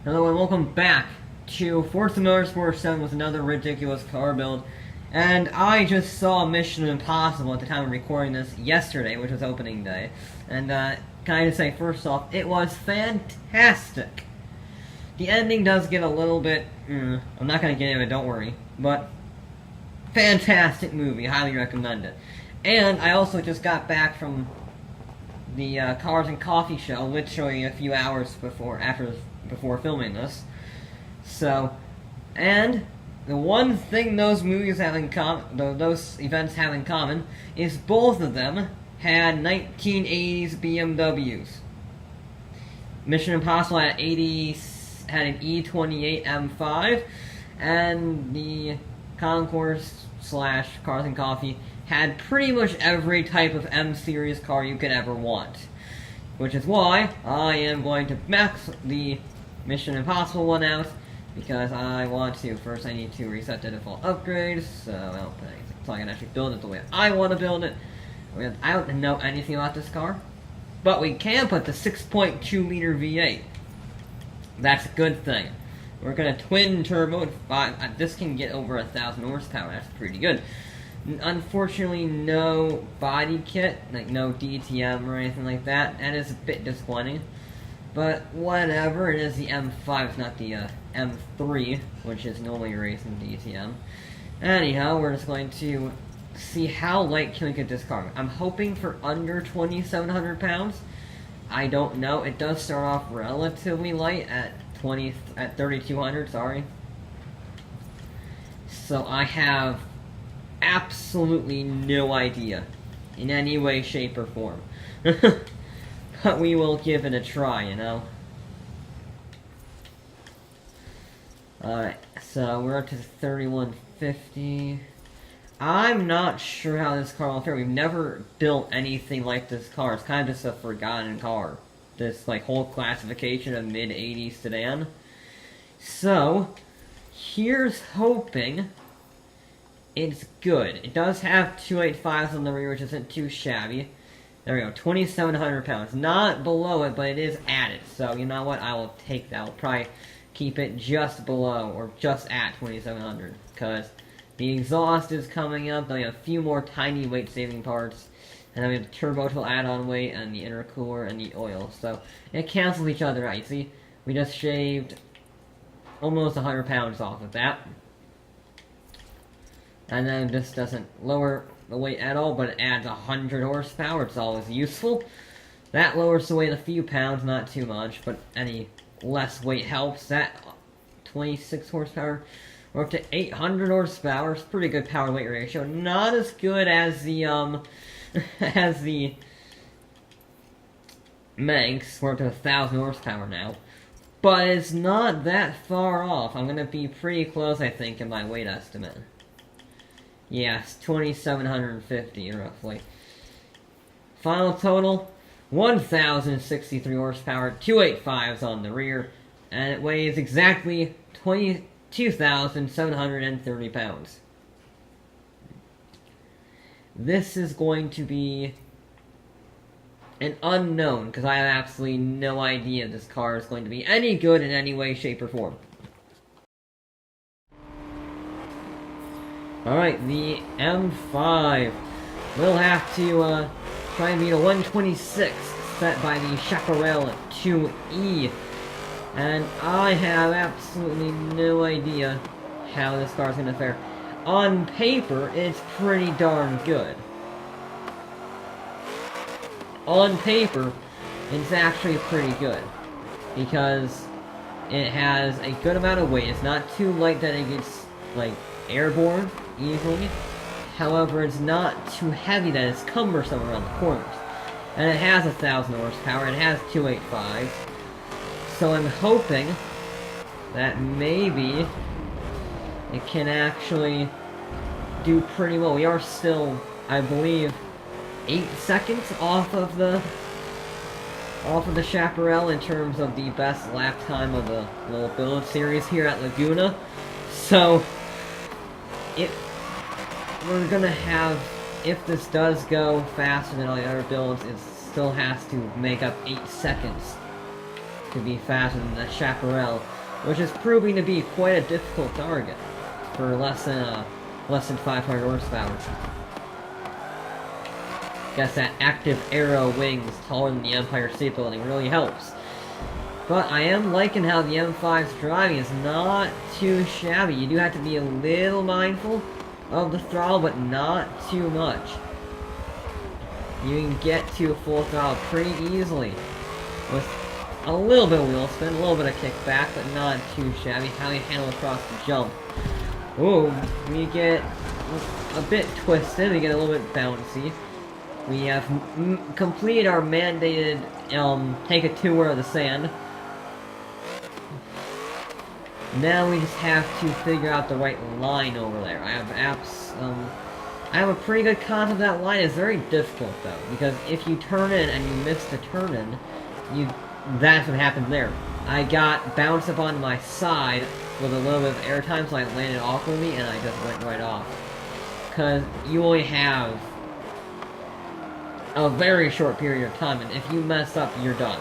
Hello and welcome back to Forza Motorsport 7 with another ridiculous car build. And I just saw Mission Impossible at the time of recording this yesterday, which was opening day. And can I just say, first off, it was fantastic. The ending does get a little bit, I'm not going to get into it, don't worry. But, fantastic movie, highly recommend it. And I also just got back from the Cars and Coffee show, literally a few hours before filming this. So, and the one thing those movies have in common, those events have in common, is both of them had 1980s BMWs. Mission Impossible had an E28 M5, and the Concourse / Cars and Coffee had pretty much every type of M-series car you could ever want. Which is why I am going to max the Mission Impossible one out, because I want to. First I need to reset the default upgrades, so I don't put anything, so I can actually build it the way I want to build it. I don't know anything about this car, but we can put the 6.2 liter V8. That's a good thing. We're going to twin turbo, this can get over 1,000 horsepower, that's pretty good. Unfortunately, no body kit, like no DTM or anything like that. That is a bit disappointing. But whatever, it is the M5, it's not the M3, which is normally racing DTM. Anyhow, we're just going to see how light can we get this car. I'm hoping for under 2,700 pounds. I don't know. It does start off relatively light at 3,200. Sorry. So I have absolutely no idea in any way, shape, or form. But we will give it a try, you know. Alright, so we're up to 3,150. I'm not sure how this car will fare. We've never built anything like this car. It's kind of just a forgotten car. This, like, whole classification of mid-80s sedan. So, here's hoping it's good. It does have 285s on the rear, which isn't too shabby. There we go, 2,700 pounds. Not below it, but it is at it. So, you know what? I will take that. I'll probably keep it just below, or just at 2,700. Because the exhaust is coming up. Then we have a few more tiny weight-saving parts. And then we have the turbo to add-on weight, and the intercooler, and the oil. So, it cancels each other out. You see, we just shaved almost 100 pounds off of that. And then this doesn't lower the weight at all, but it adds 100 horsepower. It's always useful. That lowers the weight a few pounds, not too much, but any less weight helps. That 26 horsepower, we're up to 800 horsepower. It's pretty good power weight ratio. Not as good as the as the Manx. We're up to 1,000 horsepower now, but it's not that far off. I'm gonna be pretty close, I think, in my weight estimate. Yes, 2,750 roughly. Final total, 1,063 horsepower, 285s on the rear, and it weighs exactly 22,730 pounds. This is going to be an unknown, because I have absolutely no idea this car is going to be any good in any way, shape, or form. Alright, the M5 will have to try and beat a 126 set by the Chaparral 2E. And I have absolutely no idea how this car is going to fare. On paper, it's pretty darn good. On paper, it's actually pretty good. Because it has a good amount of weight. It's not too light that it gets, like, airborne easily. However, it's not too heavy that it's cumbersome around the corners. And it has 1,000 horsepower, it has 285s. So I'm hoping that maybe it can actually do pretty well. We are still, I believe, 8 seconds off of the Chaparral in terms of the best lap time of the little build series here at Laguna. So we're gonna have, if this does go faster than all the other builds, it still has to make up 8 seconds to be faster than the Chaparral. which is proving to be quite a difficult target for less than 500 horsepower. Guess that active aero wings taller than the Empire State Building really helps. But I am liking how the M5's driving is not too shabby. You do have to be a little mindful of the throttle, but not too much. You can get to full throttle pretty easily with a little bit of wheel spin, a little bit of kickback, but not too shabby. How you handle across the jump. Ooh, we get a bit twisted, we get a little bit bouncy. We have completed our mandated take a tour of the sand. Now we just have to figure out the right line over there. I have a pretty good concept of that line. It's very difficult though, because if you turn in and you miss the turn in, that's what happened there. I got bounced up on my side with a little bit of air time, so I landed awkwardly and I just went right off. Because you only have a very short period of time, and if you mess up, you're done.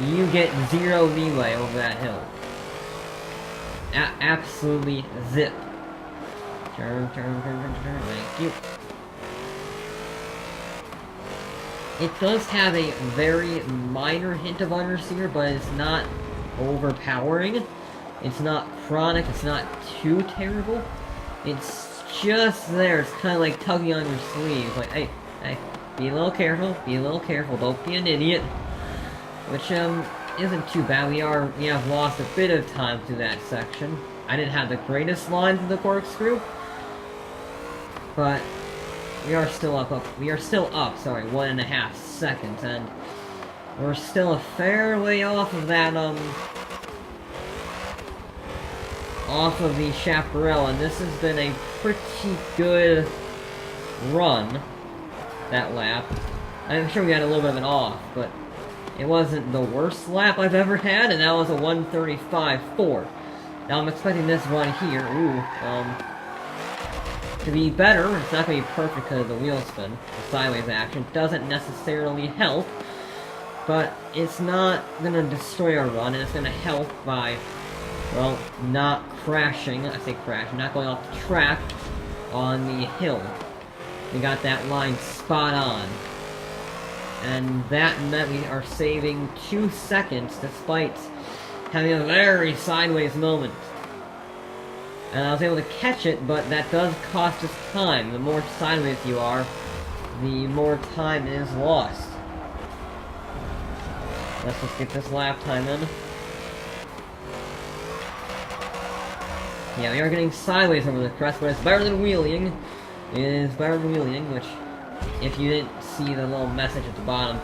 You get zero leeway over that hill. Absolutely zip. Turn, thank you. It does have a very minor hint of understeer, but it's not overpowering. It's not chronic, it's not too terrible. It's just there, it's kind of like tugging on your sleeve. Like, hey, be a little careful, don't be an idiot. Which, isn't too bad. We have lost a bit of time through that section. I didn't have the greatest lines in the corkscrew, but we are still up, 1.5 seconds, and we're still a fair way off of that, off of the chaparral, and this has been a pretty good run, that lap. I'm sure we had a little bit of an off, but it wasn't the worst lap I've ever had, and that was a 1:35.4. Now I'm expecting this run here, to be better. It's not going to be perfect because of the wheel spin. The sideways action doesn't necessarily help, but it's not going to destroy our run, and it's going to help by, well, not crashing. I say crashing, not going off the track on the hill. We got that line spot on. And that meant we are saving 2 seconds despite having a very sideways moment. And I was able to catch it, but that does cost us time. The more sideways you are, the more time is lost. Let's just get this lap time in. Yeah, we are getting sideways over the crest, but it's better than wheeling. It is better than wheeling, which, if you didn't see the little message at the bottom,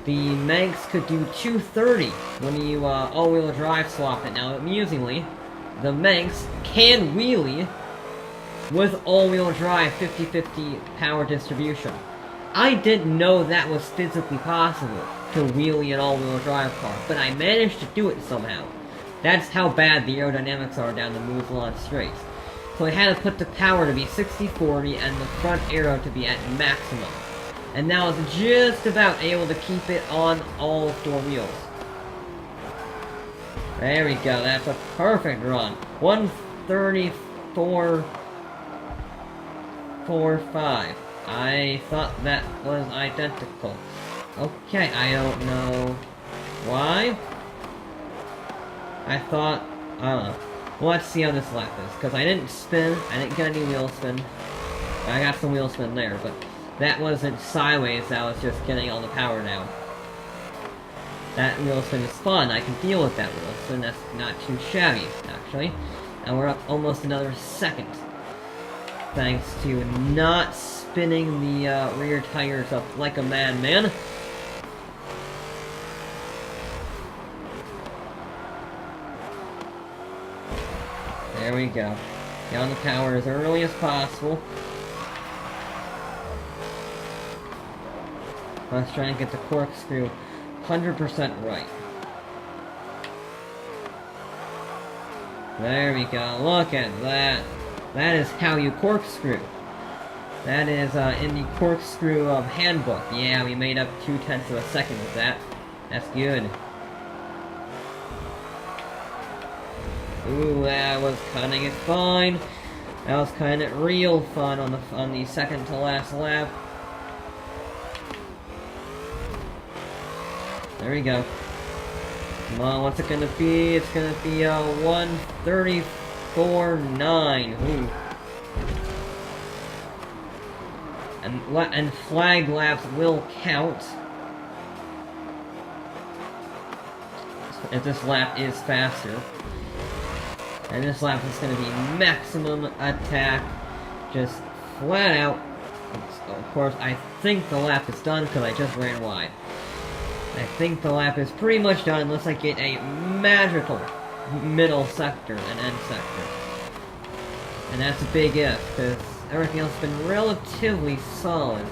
the Manx could do 230 when you all-wheel drive swap it. Now, amusingly, the Manx can wheelie with all-wheel drive 50-50 power distribution. I didn't know that was physically possible to wheelie an all-wheel drive car, but I managed to do it somehow. That's how bad the aerodynamics are down the Mouzlon straights. So I had to put the power to be 60-40 and the front aero to be at maximum. And now it's just about able to keep it on all 4 wheels. There we go, that's a perfect run. 1:34.45. I thought that was identical. Okay, I don't know why. I don't know. Well, let's see how this lap is, because I didn't spin, I didn't get any wheel spin. I got some wheel spin there, but that wasn't sideways, that was just getting all the power down. That wheel spin is fun, I can deal with that wheel spin, that's not too shabby, actually. And we're up almost another second. Thanks to not spinning the rear tires up like a madman. There we go. Get on the power as early as possible. Let's try and get the corkscrew 100% right. There we go. Look at that. That is how you corkscrew. That is in the corkscrew handbook. Yeah, we made up 0.2 of a second with that. That's good. Ooh, that was cutting it fine. That was cutting it real fun on the second to last lap. There we go. Come on, what's it gonna be? It's gonna be a 1:34.9. Ooh. And flag laps will count if this lap is faster. And this lap is going to be maximum attack, just flat out. Of course, I think the lap is done because I just ran wide. I think the lap is pretty much done unless I get a magical middle sector and end sector. And that's a big if, because everything else has been relatively solid.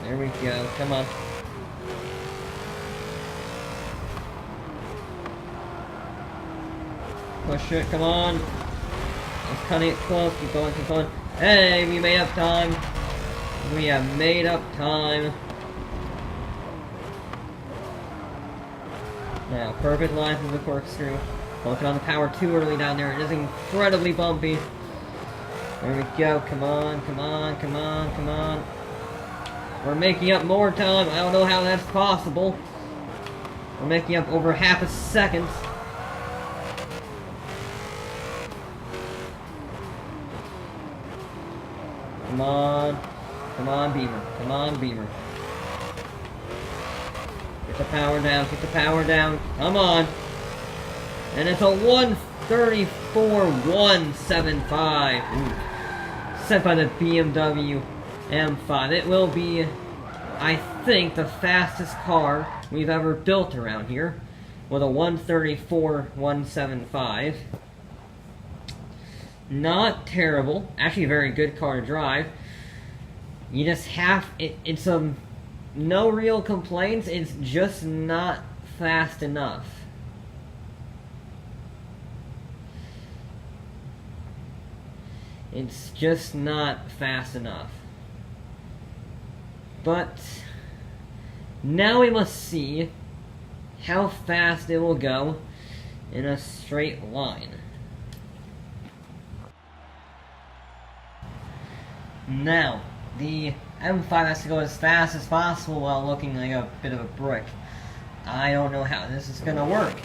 There we go, come on. Push it, come on. It's cutting it close, keep going, keep going. Hey, we made up time. We have made up time. Now, perfect line through the corkscrew. Don't put on the power too early down there. It is incredibly bumpy. There we go. Come on, come on, come on, come on. We're making up more time. I don't know how that's possible. We're making up over half a second. Come on. Come on, Beamer. Come on, Beamer. Get the power down. Get the power down. Come on. And it's a 1:34.175. Ooh. Set by the BMW M5. It will be, I think, the fastest car we've ever built around here. With a 1:34.175. Not terrible. Actually, a very good car to drive. You just have... It's no real complaints. It's just not fast enough. It's just not fast enough. But now we must see how fast it will go in a straight line. Now, the M5 has to go as fast as possible while looking like a bit of a brick. I don't know how this is gonna work.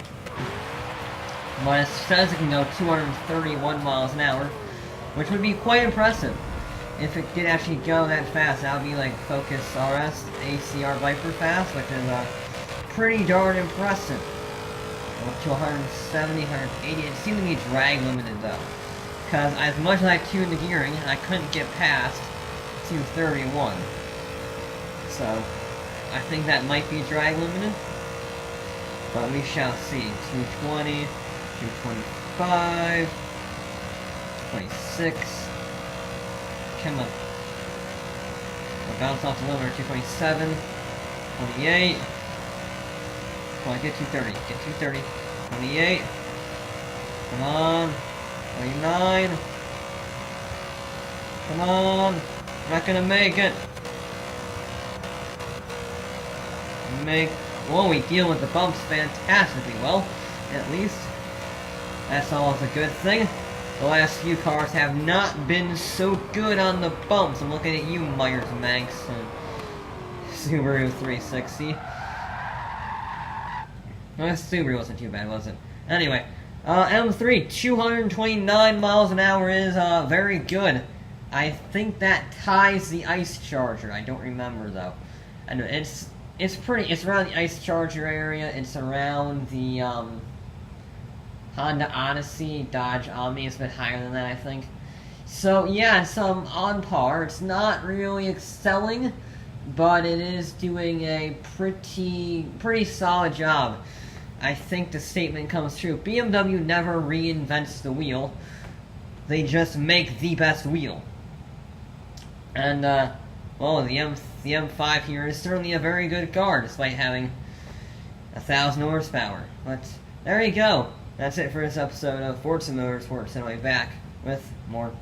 But it says it can go 231 miles an hour, which would be quite impressive. If it did actually go that fast, that would be like Focus RS, ACR Viper fast, which is pretty darn impressive. Up to 170, 180, it seemed to be drag limited though. Because as much as I tuned the gearing, I couldn't get past 231. So, I think that might be drag limited. But we shall see. 220, 225, 26. Come on. I'll bounce off the limiter. 227, 28. Come on, get 230. Get 230. 28. Come on. 29. Come on. I'm not gonna make it. Well, we deal with the bumps fantastically well, at least. That's always a good thing. The last few cars have not been so good on the bumps. I'm looking at you, Myers Manx and Subaru 360. No, that Subaru wasn't too bad, was it? Anyway, M3, 229 miles an hour is very good. I think that ties the Ice Charger. I don't remember though. And it's around the Ice Charger area. It's around the Honda Odyssey, Dodge Omni. It's a bit higher than that, I think. So yeah, it's on par. It's not really excelling, but it is doing a pretty solid job. I think the statement comes true. BMW never reinvents the wheel. They just make the best wheel. And, well, the M5 here is certainly a very good car, despite having 1,000 horsepower. But, there you go. That's it for this episode of Forza Motorsports, and I'll be back with more.